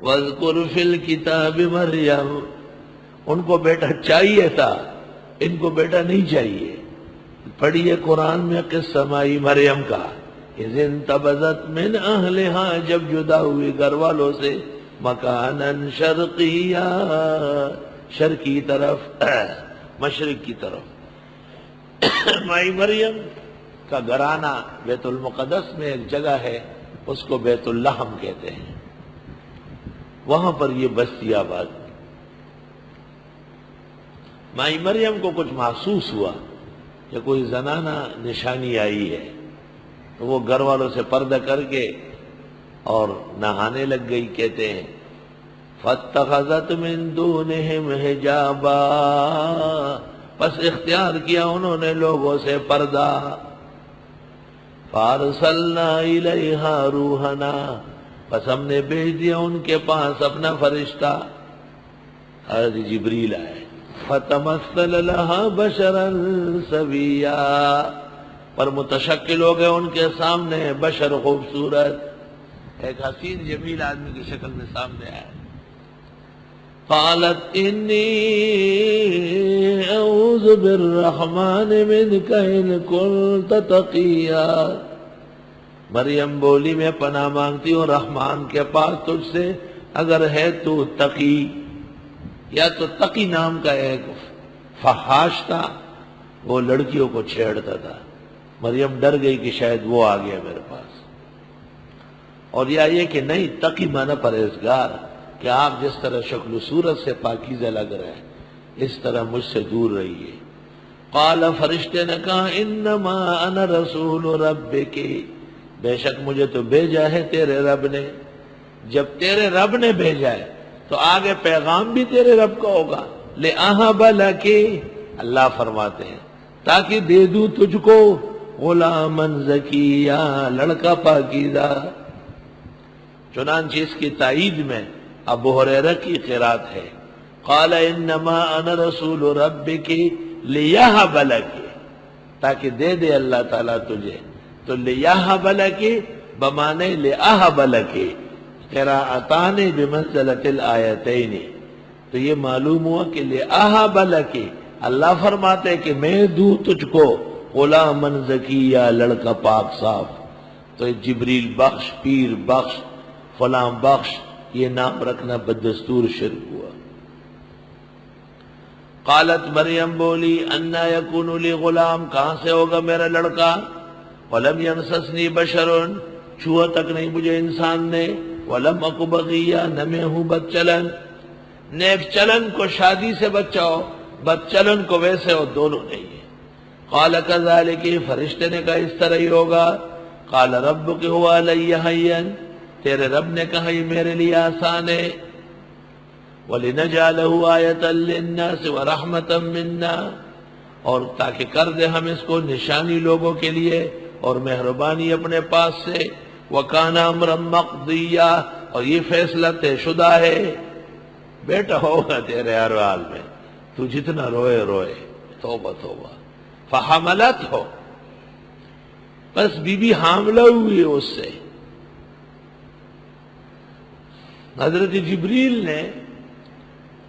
وَاذْكُرْ فِي الْكِتَابِ مَرْيَمَ، ان کو بیٹا چاہیے تھا، ان کو بیٹا نہیں چاہیے۔ پڑھیے قرآن میں قصہ مائی مریم کا، اِذِ انتبذت من اہلہا، جب جدا ہوئی گھر والوں سے، مکاناً شرقیہ، شرقی طرف، مشرق کی طرف۔ مائی مریم کا گھرانہ بیت المقدس میں ایک جگہ ہے، اس کو بیت اللحم کہتے ہیں، وہاں پر یہ بستی آباد۔ مائی مریم کو کچھ محسوس ہوا کہ کوئی زنانہ نشانی آئی ہے، تو وہ گھر والوں سے پردہ کر کے اور نہانے لگ گئی۔ کہتے ہیں فَاتَّخَذَتْ مِن دُونِهِمْ حِجَابًا، پس اختیار کیا انہوں نے لوگوں سے پردہ۔ فَأَرْسَلْنَا إِلَيْهَا رُوحَنَا، پس ہم نے بھیج دیا ان کے پاس اپنا فرشتہ، حضرت جبریل آئے۔ فَتَمَثَّلَ لَهَا بَشَرًا سَوِيًّا، پر متشکل ہو گئے ان کے سامنے بشر خوبصورت، ایک حسین جمیل آدمی کی شکل میں سامنے آئے۔ قالت انی اعوذ بالرحمن منک ان کنت تقیا، مریم بولی میں پناہ مانگتی ہوں رحمان کے پاس تجھ سے اگر ہے تو تقی۔ یا تو تقی نام کا ایک فحاش تھا، وہ لڑکیوں کو چھیڑتا تھا، مریم ڈر گئی کہ شاید وہ آ گیا میرے پاس۔ اور یا یہ کہ نہیں، تقی معنی پرہیزگار، کہ آپ جس طرح شکل و صورت سے پاکیزہ لگ رہے ہیں اس طرح مجھ سے دور رہیے۔ قال، فرشتے نے کہا انما انا رسول ربک، بے شک مجھے تو بھیجا ہے تیرے رب نے۔ جب تیرے رب نے بھیجا ہے تو آگے پیغام بھی تیرے رب کا ہوگا۔ لِأَهَبَ لَكِ، اللہ فرماتے ہیں تاکہ دے دوں تجھ کو غلامًا زکیہ، لڑکا پاکیزہ۔ چنانچہ اس کی تائید میں ابو ہریرہ کی قرات ہے، قال انما انا رسول ربک لیہب لک، تاکہ دے دے اللہ تعالیٰ تجھے۔ تو لیہب لک بمانے لأہب لک، قراءتان بمنزلۃ الآیتین، تو یہ معلوم ہوا کہ لأہب لک، اللہ فرماتے کہ میں دوں تجھ کو غلامًا زکیہ، لڑکا پاک صاف۔ تو جبریل بخش، پیر بخش، فلاں بخش، یہ نام رکھنا بددستور شرک ہوا۔ قالت مریم بولی انا یکون لی غلام، کہاں سے ہوگا میرا لڑکا؟ ولم یمسسنی بشر، چھوا تک نہیں مجھے انسان نے، ولم اک بغیہ، نہ میں ہوں بد چلن۔ نیک چلن کو شادی سے بچہ ہو، بد چلن کو ویسے ہو، دونوں نہیں ہے۔ قال کذالک، فرشتے نے کہا اس طرح ہی ہوگا۔ قال ربک هو علی ہین، تیرے رب نے کہا یہ میرے لیے آسان ہے۔ وَلِنَجْعَلَهُ آیَةً لِلنَّاسِ وَرَحْمَةً مِنَّا، اور تاکہ کر دے ہم اس کو نشانی لوگوں کے لیے اور مہربانی اپنے پاس سے۔ وَكَانَ أَمْرًا مَقْضِيًّا، اور یہ فیصلہ طے شدہ ہے، بیٹا ہوگا تیرے ہر حال میں، تو جتنا روئے روئے۔ توبہ توبہ۔ فحملت ہو، بس بی بی حاملہ ہوئی اس سے۔ حضرت جبریل نے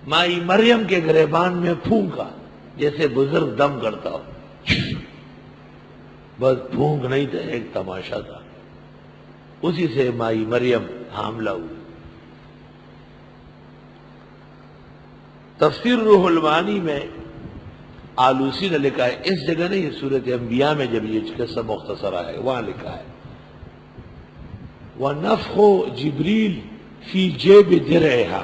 مائی مریم کے گریبان میں پھونکا، جیسے بزرگ دم کرتا ہو، بس پھونک نہیں تھا، ایک تماشا تھا، اسی سے مائی مریم حاملہ ہوئی۔ تفسیر روح المعانی میں آلوسی نے لکھا ہے، اس جگہ نہیں، سورۃ انبیاء میں جب یہ قصہ مختصرہ ہے وہاں لکھا ہے وَنَفْخُ جبریل فی جیب درعہا،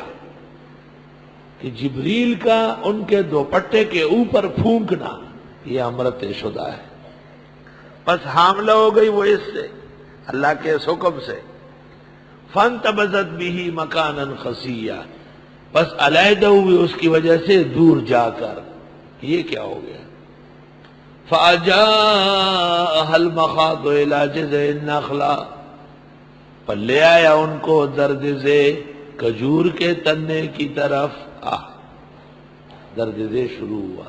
کہ جبریل کا ان کے دوپٹے کے اوپر پھونکنا یہ امر طے شدہ ہے۔ بس حاملہ ہو گئی وہ اس سے، اللہ کے اس حکم سے۔ فَانْتَبَذَتْ بِهِ مَكَانًا خَصِيًّا، بس علیحدہ ہوئی اس کی وجہ سے دور جا کر۔ یہ کیا ہو گیا؟ فَأَجَاءَهَا الْمَخَاضُ إِلَىٰ جِذْعِ النَّخْلَةِ، پر لے آیا ان کو درد زے کھجور کے تنے کی طرف۔ درد زے شروع ہوا،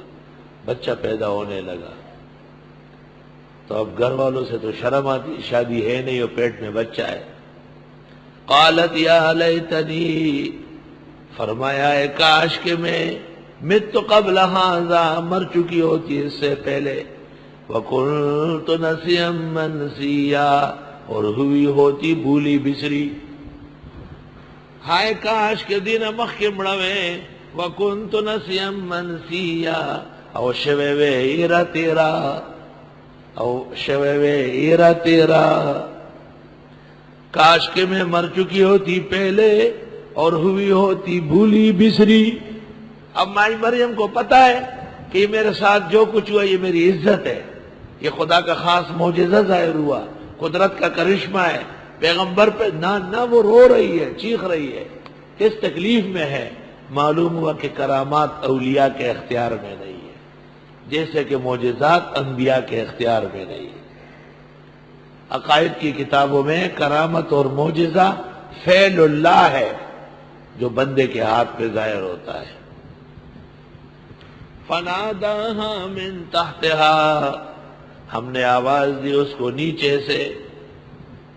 بچہ پیدا ہونے لگا، تو اب گھر والوں سے تو شرم آتی، شادی ہے نہیں اور پیٹ میں بچہ ہے۔ قالت یا لیتنی، فرمایا ہے کاش کہ میں مت قبل ھذا، مر چکی ہوتی اس سے پہلے، وکنت نسیا منسیا، اور ہوئی ہوتی بھولی بسری. ہائے کاش کے دن مخ کے مڑوے، وکنت نسیا منسیا، او شوے وے ایرا تیرا، او شوے وے ایرا تیرا. کاش کہ میں مر چکی ہوتی پہلے اور ہوئی ہوتی بھولی بسری. اب مائی مریم کو پتا ہے کہ یہ میرے ساتھ جو کچھ ہوا یہ میری عزت ہے، یہ خدا کا خاص معجزہ ظاہر ہوا، قدرت کا کرشمہ ہے. پیغمبر پہ نہ وہ رو رہی ہے، چیخ رہی ہے، کس تکلیف میں ہے. معلوم ہوا کہ کرامات اولیاء کے اختیار میں نہیں ہے، جیسے کہ معجزات انبیاء کے اختیار میں نہیں ہے. عقائد کی کتابوں میں کرامت اور معجزہ فعل اللہ ہے جو بندے کے ہاتھ پہ ظاہر ہوتا ہے. فناداها من تحتها، ہم نے آواز دی اس کو نیچے سے،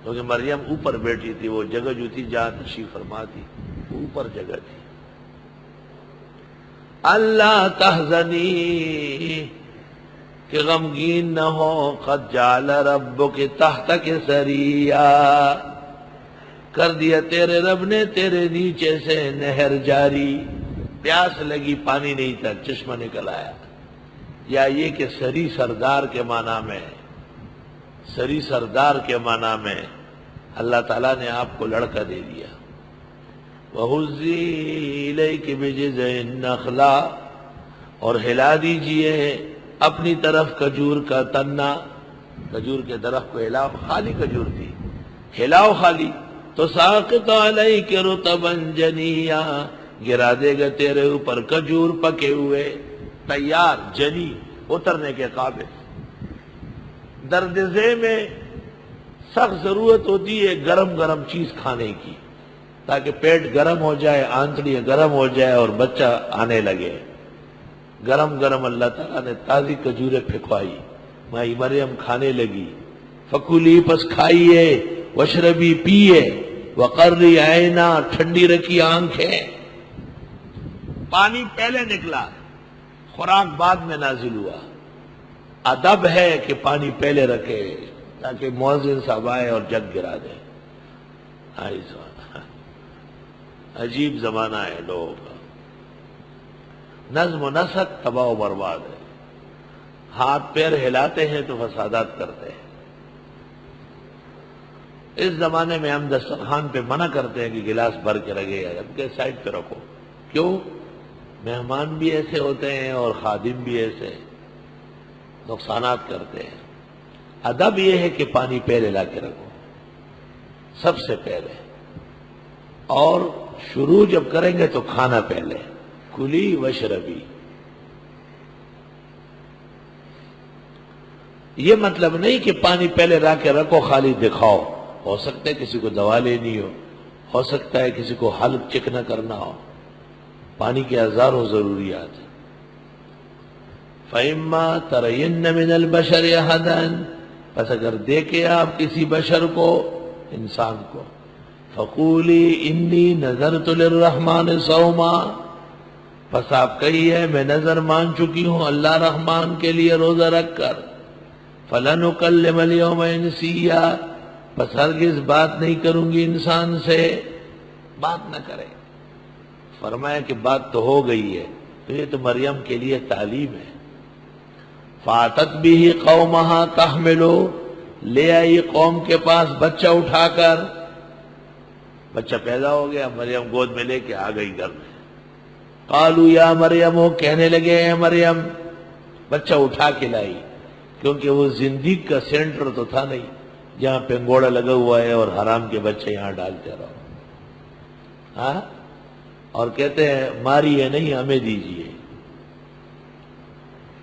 کیونکہ مریم اوپر بیٹھی تھی، وہ جگہ جو تھی جہاں تشریف فرما تھی اوپر جگہ تھی. اللہ تحزنی، کہ غمگین نہ ہو، قد جعل ربک تحتک سریا، کر دیا تیرے رب نے تیرے نیچے سے نہر جاری. پیاس لگی، پانی نہیں تھا، چشمہ نکل آیا. یا یہ کہ سری سردار کے معنی میں، سری سردار کے معنی میں اللہ تعالیٰ نے آپ کو لڑکا دے دیا. وَهُزِّي إِلَيْكِ بِجِذْعِ النَّخْلَةِ، اور ہلا دیجئے اپنی طرف کھجور کا تنا. کھجور کے درخت کو ہلاؤ، خالی کھجور تھی، ہلاؤ خالی. تو ساقط علیک رطبا جنیا، گرا دے گا تیرے اوپر کھجور پکے ہوئے، تیار، جنی، اترنے کے قابل. درد ذہ میں سخت ضرورت ہوتی ہے گرم گرم چیز کھانے کی، تاکہ پیٹ گرم ہو جائے، آنتڑی گرم ہو جائے اور بچہ آنے لگے. گرم گرم اللہ تعالیٰ نے تازی کھجوریں پھکوائی، مائی مریم کھانے لگی. فکلی، پس کھائیے، وشربی، پیئے، وقرری عینا، ٹھنڈی رکھی آنکھیں. پانی پہلے نکلا، خوراک بعد میں نازل ہوا. ادب ہے کہ پانی پہلے رکھے تاکہ مؤذن صاحب آئے اور جگ گرا دے. عجیب زمانہ ہے لوگوں کا، نظم و نسق تباہ و برباد ہے. ہاتھ پیر ہلاتے ہیں تو فسادات کرتے ہیں. اس زمانے میں ہم دسترخوان پہ منع کرتے ہیں کہ گلاس بھر کے رکھے، اب کے سائڈ پہ رکھو. کیوں؟ مہمان بھی ایسے ہوتے ہیں اور خادم بھی ایسے، نقصانات کرتے ہیں. ادب یہ ہے کہ پانی پہلے لا کے رکھو سب سے پہلے، اور شروع جب کریں گے تو کھانا پہلے. کلی وشربی، یہ مطلب نہیں کہ پانی پہلے لا کے رکھو خالی دکھاؤ. ہو سکتا ہے کسی کو دوا لینی ہو سکتا ہے کسی کو حلق چکنا کرنا ہو. پانی کے ہزاروں ضروریات ہیں. فَإِمَّا تَرَيِنَّ مِنَ الْبَشَرِ أَحَدًا، پس اگر دیکھے آپ کسی بشر کو، انسان کو، فَقُولِي إِنِّي نَذَرْتُ لِلرَّحْمَنِ صَوْمًا، پس آپ کہیے میں نظر مان چکی ہوں اللہ رحمان کے لیے روزہ رکھ کر. فَلَنُكَلِّمَ الْيَوْمَ إِنسِيًّا، پس ہرگز بات نہیں کروں گی انسان سے. بات نہ کرے. فرمایا کہ بات تو ہو گئی ہے، تو یہ تو مریم کے لیے تعلیم ہے. فَأَتَتْ بِهِ قَوْمَهَا تَحْمِلُ، لے آئی قوم کے پاس بچہ اٹھا کر. بچہ پیدا ہو گیا، مریم گود میں لے کے آ گئی گھر میں. قالوا یا مریم، وہ کہنے لگے اے مریم، بچہ اٹھا کے لائی، کیونکہ وہ زندگی کا سینٹر تو تھا نہیں جہاں پنگوڑا لگا ہوا ہے اور حرام کے بچے یہاں ڈالتے رہو. ہاں، اور کہتے ہیں ماری ہے نہیں، ہمیں دیجیے.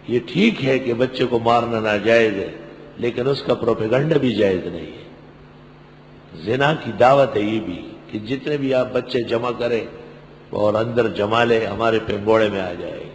یہ ٹھیک ہے کہ بچے کو مارنا ناجائز ہے، لیکن اس کا پروپیگنڈا بھی جائز نہیں ہے. زنا کی دعوت ہے یہ بھی کہ جتنے بھی آپ بچے جمع کریں اور اندر جما لے، ہمارے پنگوڑے میں آ جائے گا.